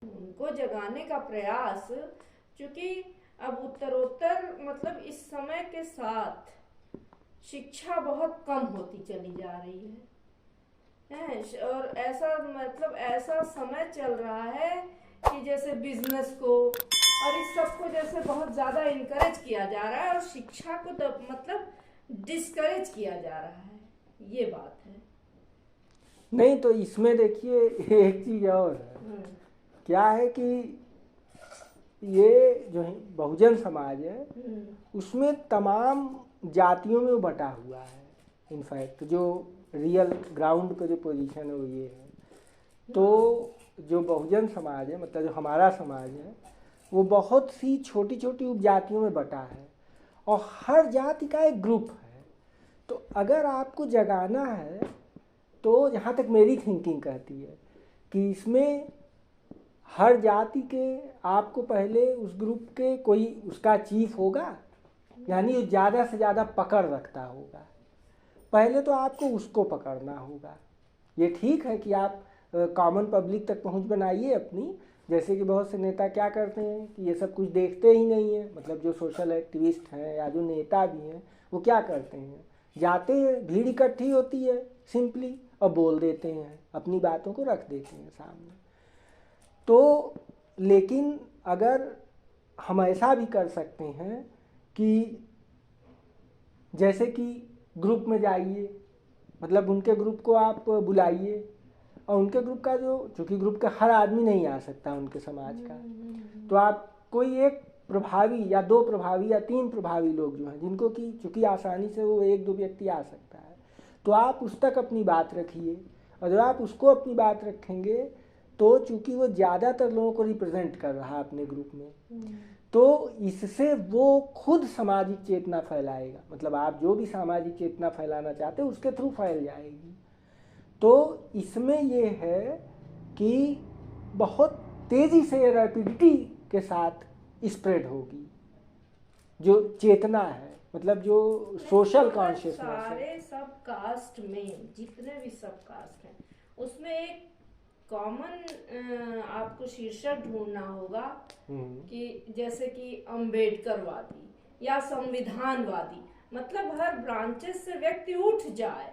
उनको जगाने का प्रयास, क्योंकि अब उत्तरोत्तर मतलब इस समय के साथ शिक्षा बहुत कम होती चली जा रही है और ऐसा मतलब ऐसा समय चल रहा है कि जैसे बिजनेस को और इस सब को जैसे बहुत ज़्यादा इनकरेज किया जा रहा है और शिक्षा को मतलब डिस्करेज किया जा रहा है, ये बात है। नहीं तो इसमें देखिए एक चीज़ और है, क्या है कि ये जो है बहुजन समाज है उसमें तमाम जातियों में वो बटा हुआ है। इनफैक्ट जो रियल ग्राउंड पे जो पोजीशन है वो ये है। तो जो बहुजन समाज है मतलब जो हमारा समाज है वो बहुत सी छोटी छोटी उपजातियों में बटा है और हर जाति का एक ग्रुप है। तो अगर आपको जगाना है तो जहाँ तक मेरी थिंकिंग कहती है कि इसमें हर जाति के आपको पहले उस ग्रुप के कोई उसका चीफ होगा, यानी ज़्यादा से ज़्यादा पकड़ रखता होगा, पहले तो आपको उसको पकड़ना होगा। ये ठीक है कि आप कॉमन पब्लिक तक पहुंच बनाइए अपनी, जैसे कि बहुत से नेता क्या करते हैं कि ये सब कुछ देखते ही नहीं है, मतलब जो सोशल एक्टिविस्ट हैं या जो नेता भी हैं वो क्या करते हैं, जाते हैं, भीड़ इकट्ठी होती है सिंपली और बोल देते हैं, अपनी बातों को रख देते हैं सामने। तो लेकिन अगर हम ऐसा भी कर सकते हैं कि जैसे कि ग्रुप में जाइए, मतलब उनके ग्रुप को आप बुलाइए और उनके ग्रुप का जो, चूँकि ग्रुप का हर आदमी नहीं आ सकता उनके समाज का, तो आप कोई एक प्रभावी या दो प्रभावी या तीन प्रभावी लोग जो हैं जिनको कि चूँकि आसानी से वो एक दो व्यक्ति आ सकता है, तो आप उस तक अपनी बात रखिए। और जब आप उसको अपनी बात रखेंगे तो चूँकि वो ज़्यादातर लोगों को रिप्रेजेंट कर रहा है अपने ग्रुप में, तो इससे वो खुद सामाजिक चेतना फैलाएगा। मतलब आप जो भी सामाजिक चेतना फैलाना चाहते हैं उसके थ्रू फैल जाएगी। तो इसमें ये है कि बहुत तेज़ी से रैपिडिटी के साथ स्प्रेड होगी जो चेतना है, मतलब जो सोशल कॉन्शियसनेस है। सारे सब कास्ट में जितने भी सब कास्ट हैं उसमें एक कॉमन आपको शीर्षक ढूंढना होगा कि जैसे कि अम्बेडकरवादी या संविधानवादी, मतलब हर ब्रांचेस से व्यक्ति उठ जाए,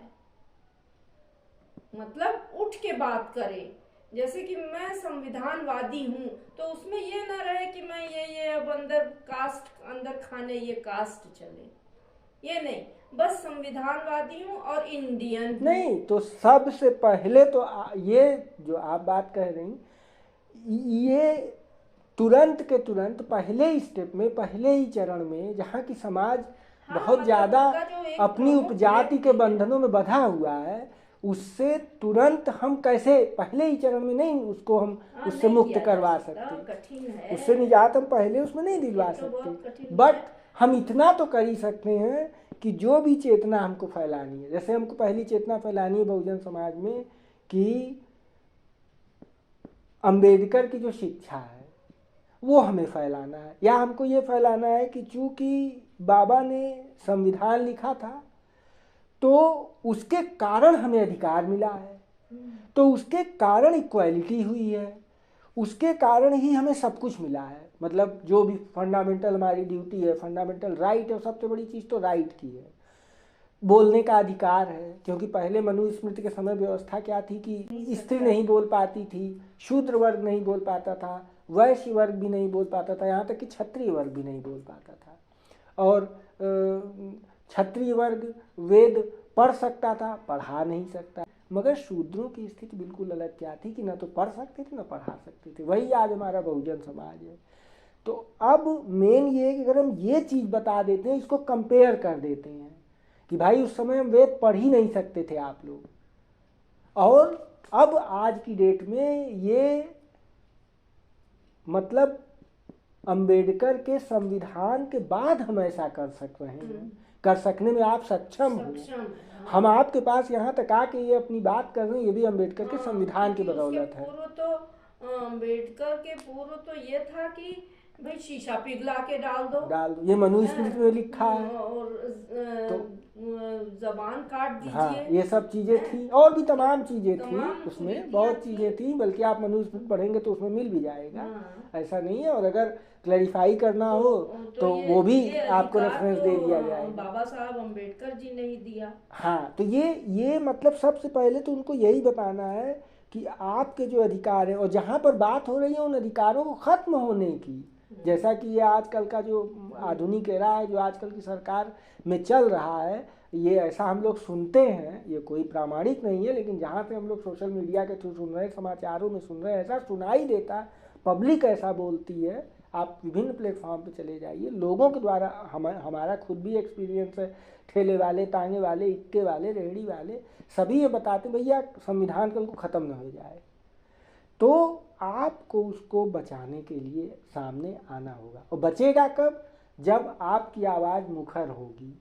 मतलब उठ के बात करे। जैसे कि मैं संविधानवादी हूँ तो उसमें ये ना रहे कि मैं ये अब अंदर कास्ट अंदर खाने ये कास्ट चले, ये नहीं, बस संविधानवादी हूँ और इंडियन हूँ। नहीं तो सबसे पहले तो ये जो आप बात कह रही, ये तुरंत के तुरंत पहले ही स्टेप में, पहले ही चरण में, जहाँ की समाज बहुत ज़्यादा अपनी उपजाति के बंधनों में बंधा हुआ है, उससे तुरंत हम कैसे पहले ही चरण में नहीं उसको हम उससे मुक्त करवा सकते, उससे निजात हम पहले उसमें नहीं दिलवा सकते, बट हम इतना तो कर ही सकते हैं कि जो भी चेतना हमको फैलानी है, जैसे हमको पहली चेतना फैलानी है बहुजन समाज में कि अंबेडकर की जो शिक्षा है वो हमें फैलाना है, या हमको ये फैलाना है कि चूँकि बाबा ने संविधान लिखा था तो उसके कारण हमें अधिकार मिला है, तो उसके कारण इक्वालिटी हुई है, उसके कारण ही हमें सब कुछ मिला है। मतलब जो भी फंडामेंटल हमारी ड्यूटी है, फंडामेंटल राइट है, सबसे बड़ी चीज़ तो राइट की है, बोलने का अधिकार है। क्योंकि पहले मनुस्मृति के समय व्यवस्था क्या थी कि स्त्री नहीं बोल पाती थी, शूद्र वर्ग नहीं बोल पाता था, वैश्य वर्ग भी नहीं बोल पाता था, यहाँ तक कि क्षत्रिय वर्ग भी नहीं बोल पाता था। और क्षत्रिय वर्ग वेद पढ़ सकता था, पढ़ा नहीं सकता, मगर शूद्रों की स्थिति बिल्कुल अलग क्या थी कि ना तो पढ़ सकते थे ना पढ़ा सकते थे। वही आज हमारा बहुजन समाज है। तो अब मेन ये है कि अगर हम ये चीज़ बता देते हैं, इसको कंपेयर कर देते हैं कि भाई उस समय हम वेद पढ़ ही नहीं सकते थे आप लोग, और अब आज की डेट में ये मतलब अंबेडकर के संविधान के बाद हम ऐसा कर सक रहे हैं, कर सकने में आप सक्षम हो। हम आपके पास यहाँ तक आके ये अपनी बात कर रहे हैं, ये भी अंबेडकर के संविधान की बदौलत है। पूर्व तो अंबेडकर के पूर्व तो ये था कि भाई शीशा पिघला के डाल दो, ये मनुस्मृति में लिखा है। और तो जबान काट हाँ, दीजिए। ये सब चीजें थी, और भी तमाम चीजें थी तमाम उसमें, कुरीतियां बहुत थी। चीजें थी, बल्कि आप मनुस्मृति पढ़ेंगे तो उसमें मिल भी जाएगा, हाँ। ऐसा नहीं है। और अगर क्लैरिफाई करना हो तो वो भी आपको रेफरेंस दे दिया जाएगा। बाबा साहब अम्बेडकर जी ने ही दिया। हाँ, तो ये मतलब सबसे पहले तो उनको यही बताना है कि आपके जो अधिकार है, और जहाँ पर बात हो रही है उन अधिकारों को खत्म होने की, जैसा कि ये आजकल का जो आधुनिक एरा है, जो आजकल की सरकार में चल रहा है, ये ऐसा हम लोग सुनते हैं, ये कोई प्रामाणिक नहीं है, लेकिन जहाँ से हम लोग सोशल मीडिया के थ्रू सुन रहे हैं, समाचारों में सुन रहे हैं, ऐसा सुनाई देता है, पब्लिक ऐसा बोलती है। आप विभिन्न प्लेटफॉर्म पे चले जाइए, लोगों के द्वारा, हमारा खुद भी एक्सपीरियंस है, ठेले वाले, तांगे वाले, इक्के वाले, रेहड़ी वाले, सभी ये बताते भैया संविधान कल को ख़त्म न हो जाए। तो आपको उसको बचाने के लिए सामने आना होगा, और बचेगा कब? जब आपकी आवाज़ मुखर होगी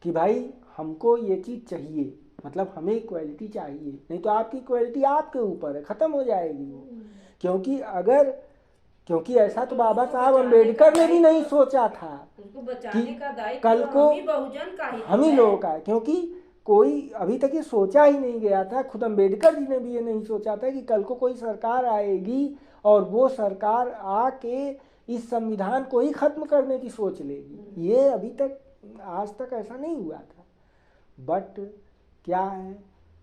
कि भाई हमको ये चीज़ चाहिए, मतलब हमें इक्वलिटी चाहिए, नहीं तो आपकी इक्वलिटी आपके ऊपर है, ख़त्म हो जाएगी वो। क्योंकि ऐसा तो बाबा साहब अम्बेडकर ने भी नहीं सोचा था उसको बचाने का दायित्व कल को हम ही बहुजन का ही, हम ही लोगों का है, क्योंकि कोई अभी तक ये सोचा ही नहीं गया था, खुद अम्बेडकर जी ने भी ये नहीं सोचा था कि कल को कोई सरकार आएगी और वो सरकार आके इस संविधान को ही खत्म करने की सोच लेगी। ये अभी तक, आज तक ऐसा नहीं हुआ था। बट क्या है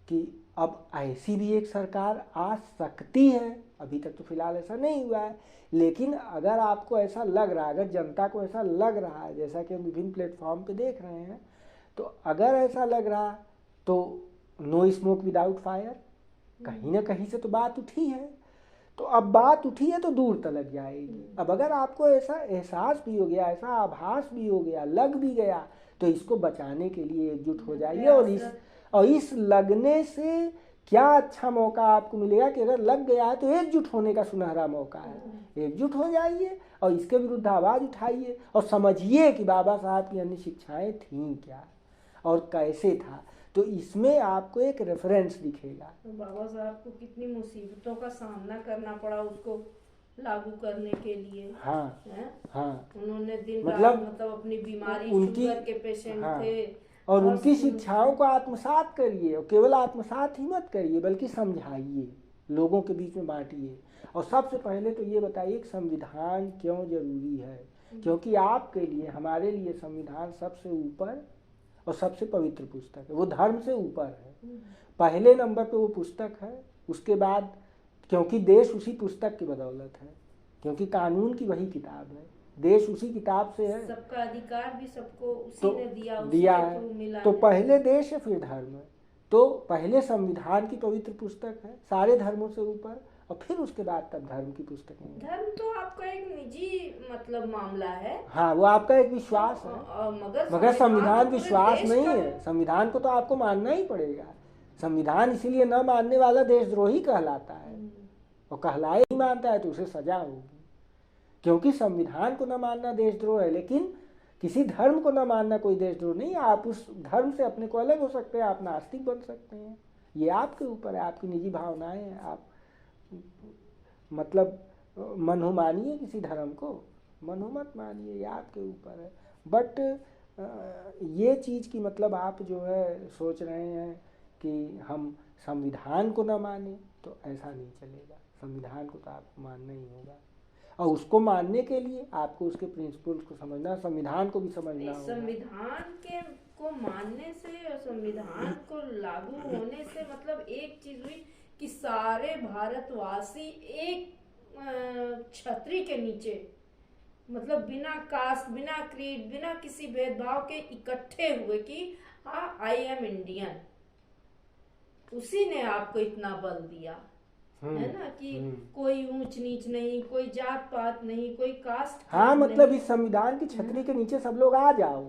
कि अब ऐसी भी एक सरकार आ सकती है, अभी तक तो फिलहाल ऐसा नहीं हुआ है, लेकिन अगर आपको ऐसा लग रहा है, अगर जनता को ऐसा लग रहा है, जैसा कि हम विभिन्न प्लेटफॉर्म पे देख रहे हैं, तो अगर ऐसा लग रहा तो नो स्मोक विदाउट फायर, कहीं ना कहीं से तो बात उठी है। तो अब बात उठी है तो दूर तलक जाएगी। अब अगर आपको ऐसा एहसास भी हो गया, ऐसा आभास भी हो गया, लग भी गया, तो इसको बचाने के लिए एकजुट हो जाइए। और इस लगने से क्या अच्छा मौका आपको मिलेगा कि अगर लग गया है तो एकजुट होने का सुनहरा मौका है। एकजुट हो जाइए और इसके विरुद्ध आवाज़ उठाइए, और समझिए कि बाबा साहब की अन्य शिक्षाएं थीं क्या और कैसे था। तो इसमें आपको एक रेफरेंस दिखेगा। तो बाबा साहब को कितनी मुसीबतों का सामना करना पड़ा उसको लागू करने के लिए। हाँ, हाँ, उन्होंने दिन मतलब रात अपनी बीमारी, उनकी, शुगर के पेशेंट हाँ, थे, और उनकी शिक्षाओं को आत्मसात करिए, और केवल आत्मसात ही मत करिए बल्कि समझाइए, लोगों के बीच में बांटिए। और सबसे पहले तो ये बताइए कि संविधान क्यों जरूरी है, क्योंकि आपके लिए, हमारे लिए संविधान सबसे ऊपर और सबसे पवित्र पुस्तक है, वो धर्म से ऊपर है। पहले नंबर पे वो पुस्तक है, उसके बाद, क्योंकि देश उसी पुस्तक की बदौलत है, क्योंकि कानून की वही किताब है, देश उसी किताब से है, सबका अधिकार भी सबको उसी तो ने दिया है। तो पहले देश है, फिर धर्म है। तो पहले संविधान की पवित्र पुस्तक है, सारे धर्मों से ऊपर, और फिर उसके बाद तब धर्म की पुस्तकें हैं। धर्म तो आपका एक निजी मतलब मामला है, हाँ, वो आपका एक विश्वास है, मगर संविधान विश्वास नहीं है। संविधान को तो आपको मानना ही पड़ेगा। संविधान इसीलिए न मानने वाला देशद्रोही कहलाता है, और कहलाए ही मानता है तो उसे सजा होगी, क्योंकि संविधान को न मानना देशद्रोह है। लेकिन किसी धर्म को न मानना कोई देशद्रोह नहीं। आप उस धर्म से अपने को अलग हो सकते हैं, आप नास्तिक बन सकते हैं, ये आपके ऊपर है, आपकी निजी भावनाएं हैं। आप मतलब मनहो मानिए किसी धर्म को, मनहो मत मानिए, ये आपके ऊपर है। बट ये चीज़ की मतलब आप जो है सोच रहे हैं कि हम संविधान को ना माने, तो ऐसा नहीं चलेगा। संविधान को तो आपको मानना ही होगा, और उसको मानने के लिए आपको उसके प्रिंसिपल्स को समझना, संविधान को भी समझना होगा। संविधान के को मानने से और संविधान को लागू होने से मतलब एक चीज हुई कि सारे भारतवासी एक छतरी के नीचे, मतलब बिना कास्ट, बिना क्रीड, बिना किसी भेदभाव के इकट्ठे हुए कि हाँ आई एम इंडियन। उसी ने आपको इतना बल दिया है ना, कि कोई ऊंच नीच नहीं, कोई जात पात नहीं, कोई कास्ट। हाँ, मतलब इस संविधान की छतरी के नीचे सब लोग आ जाओ,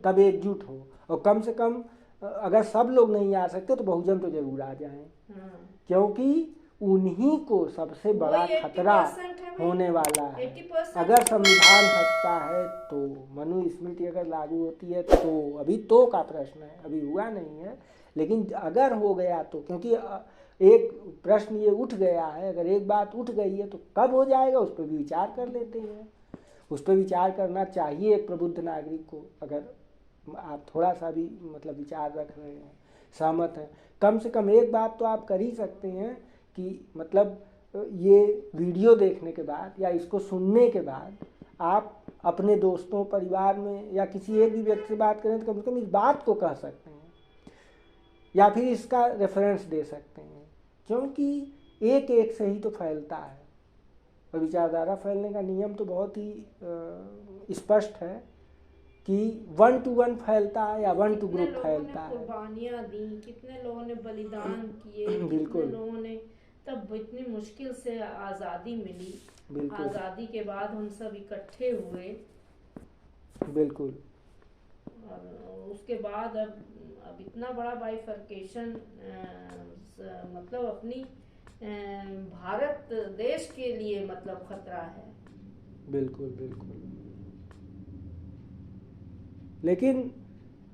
तब एकजुट हो। और कम से कम अगर सब लोग नहीं आ सकते तो बहुजन तो जरूर आ जाएं, क्योंकि उन्हीं को सबसे बड़ा खतरा होने वाला है। अगर संविधान हटता है तो, मनुस्मृति अगर लागू होती है तो, अभी तो का प्रश्न है, अभी हुआ नहीं है, लेकिन अगर हो गया तो, क्योंकि एक प्रश्न ये उठ गया है, अगर एक बात उठ गई है तो कब हो जाएगा उस पर भी विचार कर लेते हैं। उस पर विचार करना चाहिए एक प्रबुद्ध नागरिक को। अगर आप थोड़ा सा भी मतलब विचार रख रहे हैं, सहमत हैं, कम से कम एक बात तो आप कर ही सकते हैं कि मतलब ये वीडियो देखने के बाद या इसको सुनने के बाद आप अपने दोस्तों, परिवार में या किसी एक भी व्यक्ति से बात करें तो कम से कम इस बात को कह सकते हैं या फिर इसका रेफरेंस दे सकते हैं, क्योंकि एक एक से ही तो फैलता है। और विचारधारा फैलने का नियम तो बहुत ही स्पष्ट है कि 1 to 1 फैलता है या 1 to ग्रुप फैलता है। कुर्बानियां दी, कितने लोगों ने बलिदान किए, बिल्कुल, कितने लोगों ने, तब इतनी मुश्किल से आज़ादी मिली। बिल्कुल, आज़ादी के बाद हम सब इकट्ठे हुए। बिल्कुल। और उसके बाद अब इतना बड़ा बाइफर्केशन, मतलब अपनी भारत देश के लिए मतलब खतरा है। बिल्कुल, बिल्कुल। लेकिन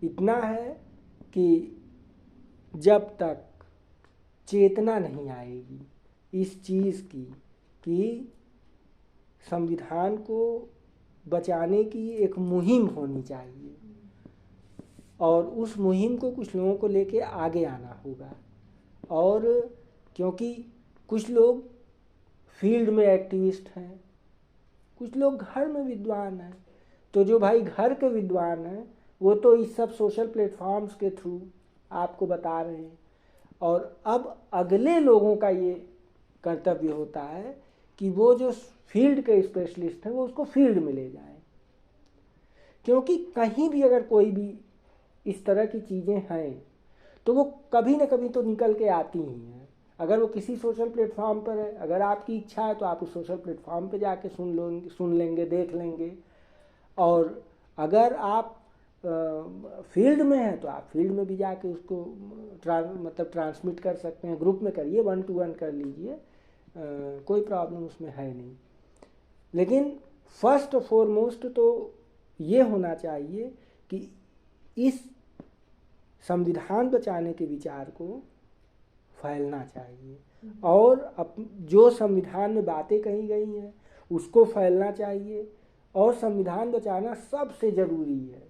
इतना है कि जब तक चेतना नहीं आएगी इस चीज़ की कि संविधान को बचाने की एक मुहिम होनी चाहिए और उस मुहिम को कुछ लोगों को लेके आगे आना होगा। और क्योंकि कुछ लोग फील्ड में एक्टिविस्ट हैं, कुछ लोग घर में विद्वान हैं, तो जो भाई घर के विद्वान हैं वो तो इस सब सोशल प्लेटफॉर्म्स के थ्रू आपको बता रहे हैं। और अब अगले लोगों का ये कर्तव्य होता है कि वो जो फील्ड के स्पेशलिस्ट हैं वो उसको फील्ड में ले जाएं, क्योंकि कहीं भी अगर कोई भी इस तरह की चीज़ें हैं तो वो कभी ना कभी तो निकल के आती ही हैं। अगर वो किसी सोशल प्लेटफॉर्म पर है, अगर आपकी इच्छा है तो आप उस सोशल प्लेटफॉर्म पे जाके सुन लेंगे, देख लेंगे। और अगर आप फील्ड में हैं तो आप फील्ड में भी जाके उसको मतलब ट्रांसमिट कर सकते हैं। ग्रुप में करिए, 1 to 1 कर लीजिए, कोई प्रॉब्लम उसमें है नहीं। लेकिन फर्स्ट और फॉरमोस्ट तो ये होना चाहिए कि इस संविधान बचाने के विचार को फैलना चाहिए और जो संविधान में बातें कही गई हैं उसको फैलना चाहिए। और संविधान बचाना सबसे ज़रूरी है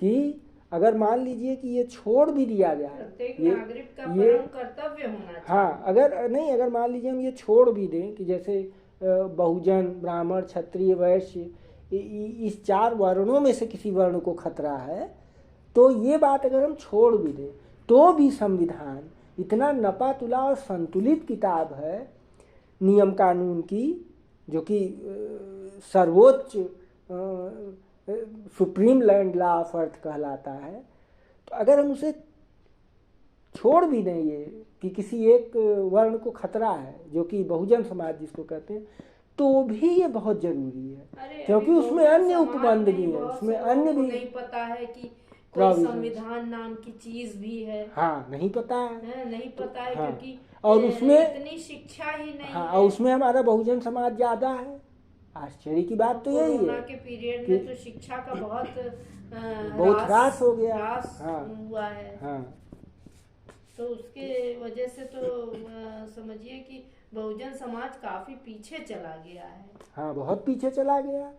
कि अगर मान लीजिए कि ये छोड़ भी दिया जाए, प्रत्येक नागरिक का परम कर्तव्य होना चाहिए। हाँ, अगर मान लीजिए हम ये छोड़ भी दें कि जैसे बहुजन, ब्राह्मण, क्षत्रिय, वैश्य, इस 4 वर्णों में से किसी वर्ण को खतरा है, तो ये बात अगर हम छोड़ भी दें तो भी संविधान इतना नपा तुला और संतुलित किताब है नियम कानून की, जो कि सर्वोच्च supreme land law of earth कहलाता है। तो अगर हम उसे छोड़ भी दें ये कि किसी एक वर्ण को खतरा है, जो कि बहुजन समाज जिसको कहते हैं, तो भी ये बहुत जरूरी है, क्योंकि उसमें अन्य उपबंध भी हैं, उसमें अन्य भी नहीं पता है कि कोई संविधान नाम की चीज भी है। हाँ, नहीं पता है, नहीं पता है, हाँ, क्योंकि और उसमें इतनी शिक्षा ही नहीं हाँ, है। और उसमें हमारा बहुजन समाज ज्यादा है। आश्चर्य की बात तो यही है। कोरोना के पीरियड में तो शिक्षा का बहुत ह्रास हो गया, हुआ है। हाँ। तो उसके वजह से तो समझिए कि बहुजन समाज काफी पीछे चला गया है। हाँ, बहुत पीछे चला गया।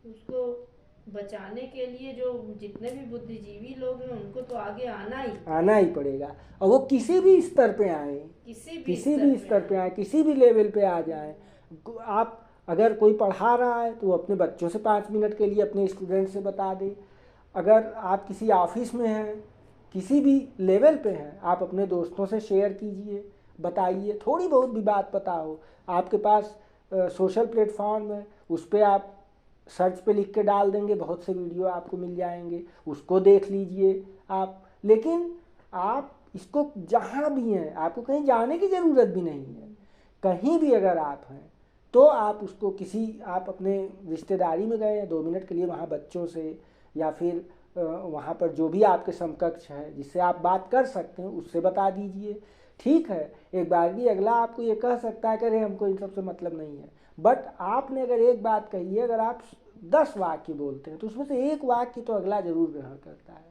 उसको बचाने के लिए जो जितने भी बुद्धिजीवी लोग हैं उनको तो आगे आना ही पड़ेगा। और वो किसी भी स्तर पे आए, किसी भी स्तर पे आए, किसी भी लेवल पे आ जाए। आप अगर कोई पढ़ा रहा है तो वो अपने बच्चों से 5 मिनट के लिए अपने स्टूडेंट से बता दे। अगर आप किसी ऑफिस में हैं, किसी भी लेवल पे हैं, आप अपने दोस्तों से शेयर कीजिए, बताइए। थोड़ी बहुत भी बात पता हो, आपके पास सोशल प्लेटफॉर्म है, उस पर आप सर्च पे लिख के डाल देंगे, बहुत से वीडियो आपको मिल जाएंगे, उसको देख लीजिए आप। लेकिन आप इसको जहाँ भी हैं, आपको कहीं जाने की ज़रूरत भी नहीं है। कहीं भी अगर आप हैं तो आप उसको आप अपने रिश्तेदारी में गए हैं 2 मिनट के लिए, वहाँ बच्चों से या फिर वहाँ पर जो भी आपके समकक्ष है जिससे आप बात कर सकते हैं उससे बता दीजिए। ठीक है, एक बार भी अगला आपको ये कह सकता है कि अरे हमको इन सब से मतलब नहीं है, बट आपने अगर एक बात कही है, अगर आप 10 वाक्य बोलते हैं तो उसमें से एक वाक्य तो अगला जरूर ग्रहण करता है,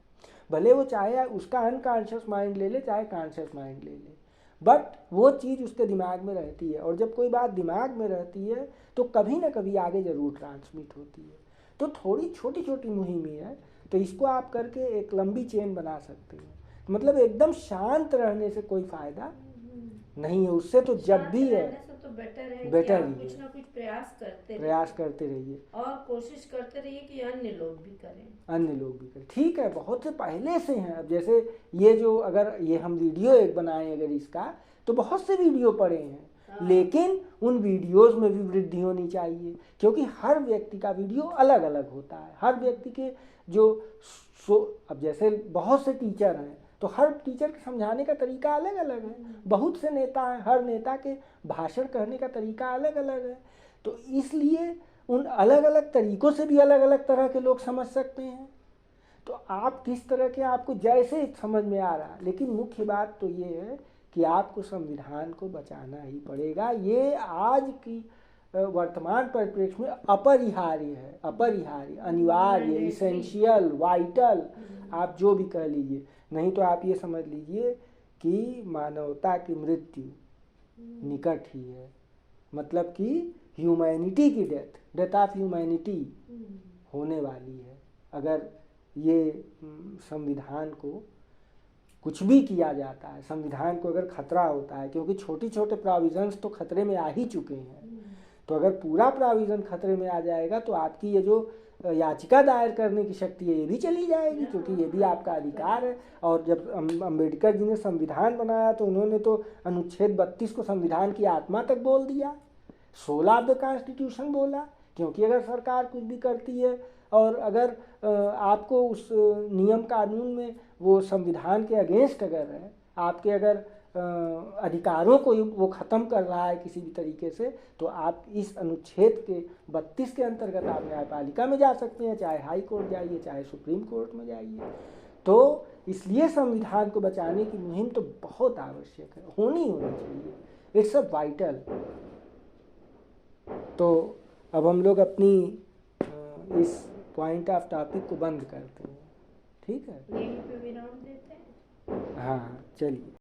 भले वो चाहे उसका अनकॉन्शियस माइंड ले ले चाहे कॉन्शियस माइंड ले ले। बट वो चीज़ उसके दिमाग में रहती है, और जब कोई बात दिमाग में रहती है तो कभी ना कभी आगे ज़रूर ट्रांसमिट होती है। तो थोड़ी छोटी छोटी मुहिम है, तो इसको आप करके एक लंबी चेन बना सकते हैं। मतलब एकदम शांत रहने से कोई फ़ायदा नहीं है, उससे तो जब शांत भी है रहने से तो बेटर है कि बेटर आप ही कुछ है, ना कुछ प्रयास करते रहिए और कोशिश करते रहिए कि अन्य लोग भी करें। अन्य लोग भी करें। ठीक है, बहुत से पहले से हैं। अब जैसे ये जो, अगर ये हम वीडियो एक बनाएं अगर इसका, तो बहुत से वीडियो पड़े हैं, लेकिन उन वीडियोस में भी वृद्धि होनी चाहिए, क्योंकि हर व्यक्ति का वीडियो अलग अलग होता है। हर व्यक्ति के जो अब जैसे बहुत से टीचर हैं, तो हर टीचर के समझाने का तरीका अलग अलग है। बहुत से नेता हैं, हर नेता के भाषण कहने का तरीका अलग अलग है। तो इसलिए उन अलग अलग तरीकों से भी अलग अलग तरह के लोग समझ सकते हैं। तो आप किस तरह के, आपको जैसे समझ में आ रहा है, लेकिन मुख्य बात तो ये है कि आपको संविधान को बचाना ही पड़ेगा। ये आज की वर्तमान परिप्रेक्ष्य में अपरिहार्य है, अपरिहार्य, अनिवार्य, इसेंशियल, वाइटल, आप जो भी कह लीजिए। नहीं तो आप ये समझ लीजिए कि मानवता की मृत्यु निकट ही है, मतलब कि ह्यूमैनिटी की डेथ ऑफ ह्यूमैनिटी होने वाली है, अगर ये संविधान को कुछ भी किया जाता है, संविधान को अगर खतरा होता है, क्योंकि छोटे छोटे प्रोविजंस तो खतरे में आ ही चुके हैं। तो अगर पूरा प्रोविज़न खतरे में आ जाएगा तो आपकी ये जो याचिका दायर करने की शक्ति है ये भी चली जाएगी, क्योंकि ये भी आपका अधिकार है। और जब अम्बेडकर जी ने संविधान बनाया तो उन्होंने तो अनुच्छेद 32 को संविधान की आत्मा तक बोल दिया, 16 ऑफ द कॉन्स्टिट्यूशन बोला। क्योंकि अगर सरकार कुछ भी करती है और अगर आपको उस नियम कानून में वो संविधान के अगेंस्ट अगर है, आपके अगर अधिकारों को वो ख़त्म कर रहा है किसी भी तरीके से, तो आप इस अनुच्छेद के 32 के अंतर्गत आप न्यायपालिका में जा सकते हैं, चाहे हाई कोर्ट जाइए, चाहे सुप्रीम कोर्ट में जाइए। तो इसलिए संविधान को बचाने की मुहिम तो बहुत आवश्यक है, होनी चाहिए, इट्स अ वाइटल। तो अब हम लोग अपनी इस पॉइंट ऑफ टॉपिक को बंद करते हैं, ठीक है? यहीं पे विराम देते हैं। हाँ, चलिए।